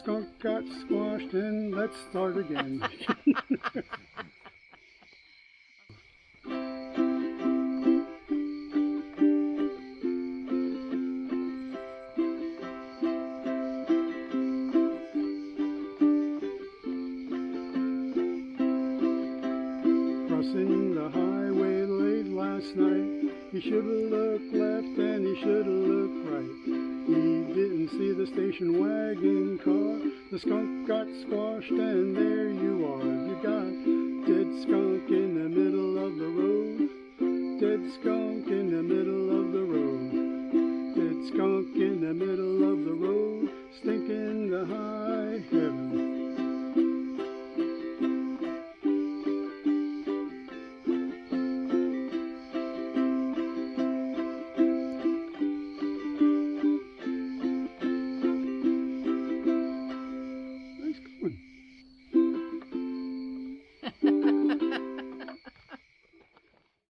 Skunk got squashed and let's start again. Crossing the highway late last night, he should have looked left and he should have looked right. He didn't see the station wagon car. The skunk got squashed and there you are. You got dead skunk in the middle of the road. Dead skunk in the middle of the road. Dead skunk in the middle of the road, stinking to high heaven. Nice going.